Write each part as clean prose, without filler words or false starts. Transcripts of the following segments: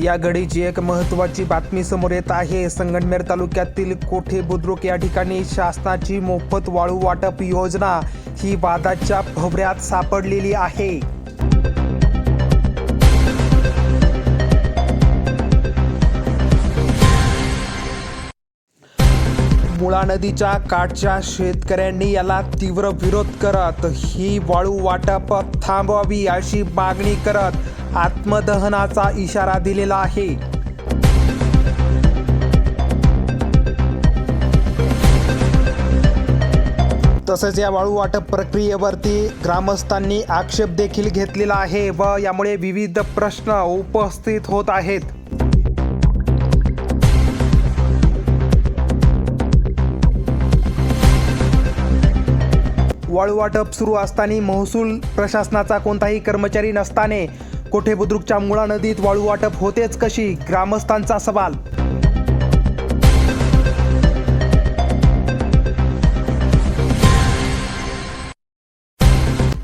या घडीची एक महत्त्वाची बातमी समोर येत आहे। संगमनेर तालुक्यातील कोठे बुद्रुक या ठिकाणी शासनाची मोफत वाळू वाटप योजना ही वादाच्या भोवऱ्यात सापडलेली आहे। मुळा नदीच्या काठच्या शेतकऱ्यांनी याला तीव्र विरोध करत ही वाळू वाटप थांबवावी अशी मागणी करत आत्मदहनाचा इशारा दिलेला आहे। तसेच या वाळू वाटप प्रक्रियेवरती ग्रामस्थांनी आक्षेप देखील घेतलेला आहे व यामुळे विविध प्रश्न उपस्थित होत आहेत। वाळू वाटप सुरू असताना महसूल प्रशासनाचा कोणताही कर्मचारी नसताना कोठे बुद्रुकच्या मुळा नदीत वाळू वाटप होतेच कशी, ग्रामस्थांचा सवाल।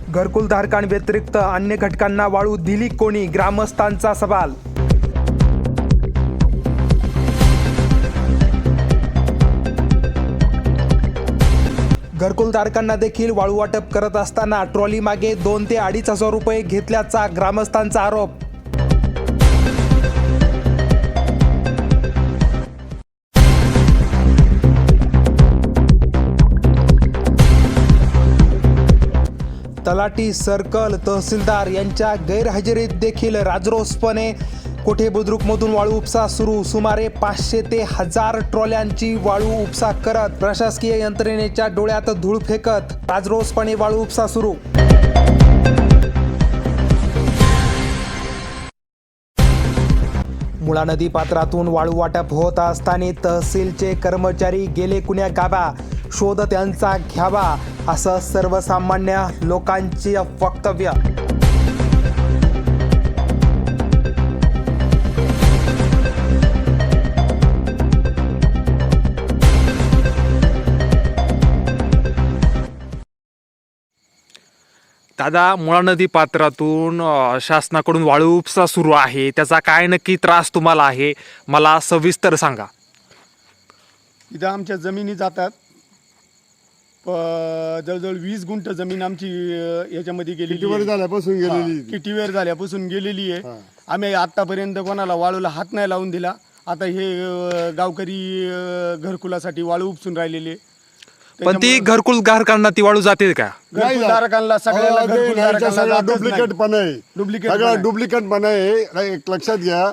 घरकुलधारकांव्यतिरिक्त अन्य घटकांना वाळू दिली कोणी, ग्रामस्थांचा सवाल। घरकुलधारकांना देखील वाळू वाटप करत असताना ट्रॉली मागे 2 ते 2.5 हजार रुपये घेतल्याचा ग्रामस्थांचा आरोप। तलाठी, सर्कल, तहसीलदार यांच्या गैरहजेरीत देखील राजरोसपणे कोठे बुद्रुकमधून वाळू उपसा सुरू। सुमारे 500 ते 1000 ट्रॉल्यांची वाळू उपसा करत प्रशासकीय यंत्रणेच्या डोळ्यात धूळ फेकत राजरोसपणे वाळू उपसा सुरू। मुळा नदी पात्रातून वाळू वाटप होत असताना तहसीलचे कर्मचारी गेले कुण्या गावा, शोध त्यांचा घ्यावा असं सर्वसामान्य लोकांचे वक्तव्य। दादा, मुळा नदी पात्रातून शासनाकडून वाळू उपसा सुरू आहे, त्याचा काय नक्की त्रास तुम्हाला आहे, मला सविस्तर सांगा। इथं आमच्या जमिनी जातात, जवळजवळ 20 गुंठ जमीन आमची याच्यामध्ये गेलेली किटीवर झाल्यापासून गेलेली आहे। आम्ही आतापर्यंत कोणाला वाळूला हात नाही लावून दिला। आता हे गावकरी घरकुलासाठी वाळू उपसून राहिलेले, पण ती घरकुलधारकांना ती वाळू जाते का? घरकुलधारकांना सगळ्याला डुप्लिकेट पण आहे, डुप्लिकेट पण आहे। एक लक्षात घ्या,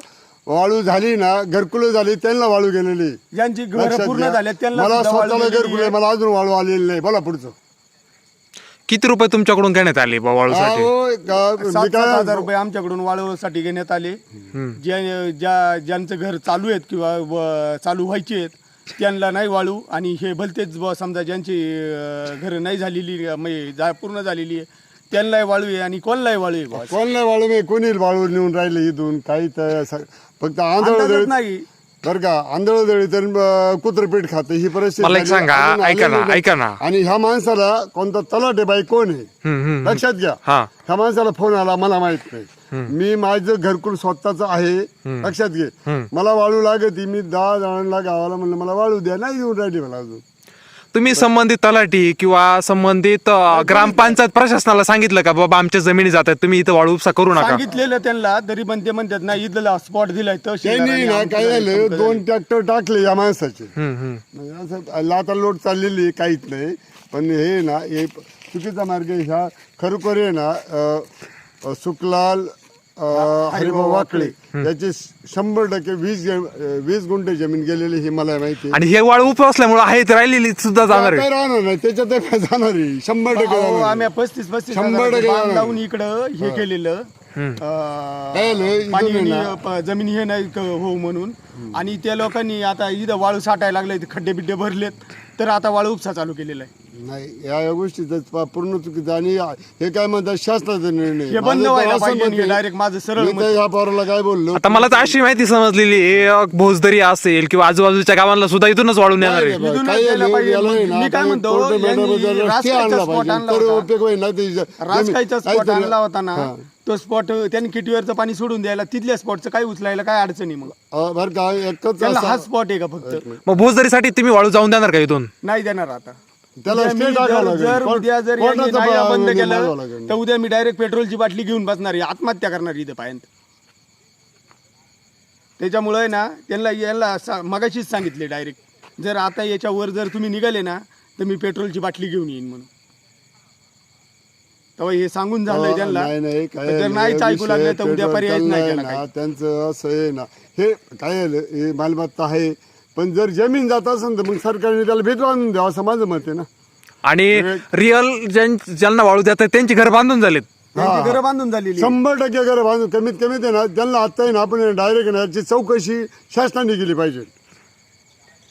वाळू झाली ना, घरकुल झाली त्यांना वाळू गेलेली, ज्यांची घर पूर्ण झाले त्यांना मला स्वतःला घरकुल आहे, मला अजून वाळू आलेली नाही। बोला पुढचं। किती रुपये तुमच्याकडून घेण्यात आले वाळूसाठी? 7,000 रुपये आमच्याकडून वाळूसाठी घेण्यात आले। ज्यांचं घर चालू आहेत किंवा चालू व्हायचे आहेत त्यांना नाही वाळू, आणि हे भलतेच समजा ज्यांची घर नाही झालेली म्हणजे पूर्ण झालेली आहे त्यांनाही वाळू आहे आणि कोणालाही वाळू आहे। कोणाला वाळू नाही, कोणी वाळू नेऊन राहिले इथून काही तर फक्त आंधळ नाही बरं का, आंधळ तर कुत्रपीठ खाते ही परिस्थिती। मला एक सांगा, ऐका ना, आणि ह्या माणसाला कोणता तलाठी बाई कोण आहे लक्षात घ्या। ह्या माणसाला फोन आला, मला माहित नाही, मी माझं घरकुल स्वतःच आहे, लक्षात घे। मला वाळू लागत, मी 10 जणांना गावाला म्हणलं मला वाळू द्या, नाही देऊन राहिली मला अजून। तुम्ही संबंधित तलाठी किंवा संबंधित ग्रामपंचायत प्रशासनाला सांगितलं का बाबा आमच्या जमिनी जातात, तुम्ही इथं वाळू उपसा करू नका? सांगितलेलं त्यांना, तरी पण ते म्हणतात नाही, इथला स्पॉट दिलाय तर काय झालं, 2 ट्रॅक्टर टाकले या माणसाचे, म्हणजे असं लाता लोट चाललेली काहीच नाही। पण हे ना, हे चुकीचा मार्ग ह्या खरोखर आहे ना। सुकलाल हरिभाऊ वाकळे याची 100% 20 गुंठे जमीन गेलेली हे मला माहिती। आणि हे वाळू उपसल्यामुळे आहे राहिलेली सुद्धा जाणार आहे, राहणार नाही त्याच्यात जाणार आहे 100%। आम्ही 35 लावून इकडं हे केलेलं जमीन हे नाही हो म्हणून, आणि त्या लोकांनी आता इथं वाळू साठायला लागले, खड्डे बिड्डे भरलेत, तर आता वाळू उपसा चालू केलेला आहे। नाही या गोष्टीचा पूर्ण चुकीचं आणि हे काय म्हणतात शासनाचा निर्णय हे बंद माझं तर व्हायला असं पाहिजे मत आहे, डायरेक्ट माझं सरळ मी मत. तर या पोराला काय बोललो आता मला तर अशी माहिती समजलेली आहे, भोसदरी असेल किंवा आजूबाजूच्या गावांना सुद्धा इथूनच वाळून येणार आहे. इथूनच काही द्यायला नाही, पाहिजे. याला आहे ना, मी काय आपण म्हणतो, कोर्ट मॅडम यांनी जर रस्ते राजकाईचा आणला spot पाहिजे, आणला तर होता. उपयोग होईल ना ते राजकाईचा स्पॉट काहीतरी- आणला होता ना, हा. तो स्पॉट त्यांनी किटवेअरचं पाणी सोडून द्यायला, तिथल्या स्पॉटचं काय उचलायला काय अडचणी मग बरं का एकच त्यांना असा- हा स्पॉट आहे का फक्त? मग भोसदरीसाठी तुम्ही वाळू जाऊन देणार का इथून? नाही देणार आता. त्याला उद्या स्टे मी टाकावं जर- लागेल. जर उद्या जर यांनी कोर्टाचा नाही बंद मागावं केलं लागेल. तर उद्या मी डायरेक्ट पेट्रोलची बाटली घेऊन बसणार आहे, आत्महत्या करणार इथं पायंत. त्याच्यामुळे ना त्यांना याला मगाशीच सांगितले डायरेक्ट, जर आता याच्यावर जर तुम्ही निघाले ना तर मी पेट्रोलची बाटली घेऊन येईन म्हणून. तेव्हा हे सांगून झालंय त्यांना. नाही काय जर झालं, नाहीच ऐकू विषय लागले तर उद्या पेट्रोल पर्यायच नाही चाललाय केला ना, काही. त्यांचं असं आहे ना, हे काय झालं, हे मालमत्ता आहे पण जर जमीन जात असेल तर मग सरकारने त्याला भेट बांधून द्यावं असं माझं मत आहे ना. आणि रिअल ज्यांना वाळू देतात त्यांची घर बांधून झालेत. त्यांची घरं बांधून झालेली. 100% घर बांधून कमीत कमी ते ना त्यांना आता आहे ना आपण डायरेक्ट ना याची चौकशी शासनाने केली पाहिजे,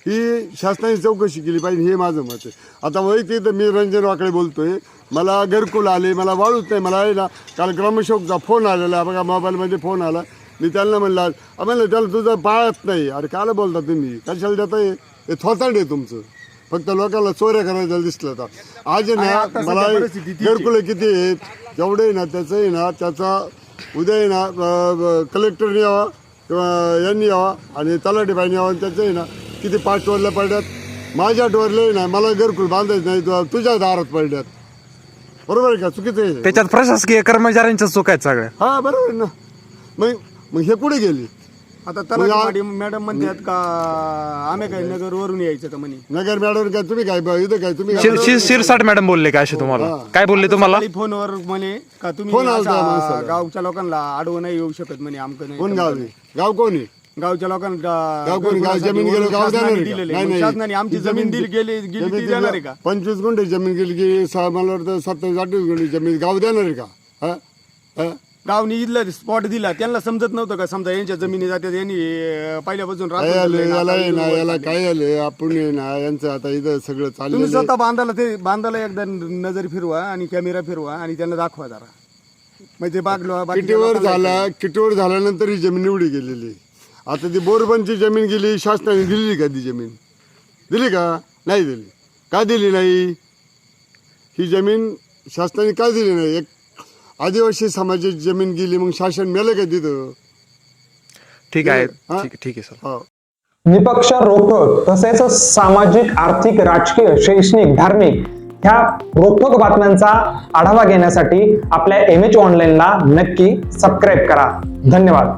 ही शासनाने चौकशी केली पाहिजे, हे माझं मत आहे. आता वैयक्तिक तर मी रंजन वाकडे बोलतोय, मला घरकुल आले, मला वाळूच नाही, मला आहे ना काल ग्रामसेवकचा फोन आलेला बघा, मोबाईलमध्ये फोन आला. मी त्यांना म्हणलं आम्हाला त्याला तुझं पाळत नाही. अरे काल बोलता तुम्ही, कशाला देताय? हे थोतांड आहे तुमचं, फक्त लोकांना चोऱ्या करायला दिसलं तर. आज आहे आता ना सध्या मला परिस्थिती तीच आहे. घरकुलं किती आहेत जेवढे आहे ना त्याचं आहे ना त्याचा उद्या आहे ना कलेक्टरने यावा किंवा यांनी यावा आणि तलाठी बाईने यावं आणि त्याचं आहे ना किती 5 टोरल्या पडल्यात, माझ्या टोरले नाही, मला घरकुल बांधायचं नाही, तुझ्या दारात पडल्यात. बरोबर आहे का? चुकीचं आहे. त्याच्यात प्रशासकीय कर्मचाऱ्यांच्या चूक आहेत सगळ्या. हा बरोबर आहे ना. मग हे कुठे गेली? आता तलाठी मॅडम म्हणतात का आम्ही काय नगर वरून यायचं का म्हणे. नगर मॅडम काय तुम्ही काय इथं काय तुम्ही शिरसाट मॅडम बोलले का असे तुम्हाला? काय बोलले तुम्हाला? सकाळी फोनवर म्हणे का तुम्ही फोन आलता असा माणसाला. गावच्या लोकांना आडवं नाही येऊ शकत म्हणे, आमकं नाही कोण तमकं गाव नाही. गाव कोणी गावच्या लोकांना गाव कोणी? गाव जमीन गेलं गाव देणार आहे का? दिलेलं आहे. शासनाने आमची जमीन दिली गेली ती देणार आहे का? 25 गुंठे जमीन गेली की मला वाटतं 27-28 गुंठे जमीन गाव देणार आहे का? हा? हा? गावनी इथलं स्पॉट दिला, त्यांना समजत नव्हतं का समजा यांच्या जमिनी जातात, यांनी पहिल्यापासून काय राखून आलं ठेवलंय ना, याला आता आहे ना, इथून वर याला चाललंय. काय आलं आपण आहे ना यांचं आता इथं सगळं तुम्ही चाललेलं स्वतः बांधाला एकदा नजर फिरवा आणि कॅमेरा फिरवा आणि त्यांना दाखवा जरा, म्हणजे किटीवर झाल्यानंतर ही जमीन निवडी गेलेली. आता ती बोरबनची जमीन गेली, शासनाने दिली का ती जमीन? दिली का? नाही दिली. का दिली नाही? ही जमीन शासनाने का दिली नाही? एक आदिवासी समाजाची जमीन गेली, मग शासन मेलं का तिथं? ठीक आहे, हा? ठीक आहे सर. हो. निपक्ष रोखोक तसेच सामाजिक, आर्थिक, राजकीय, शैक्षणिक, धार्मिक ह्या रोखोक बातम्यांचा आढावा घेण्यासाठी आपल्या MH ऑनलाईनला नक्की सबस्क्राईब करा. धन्यवाद.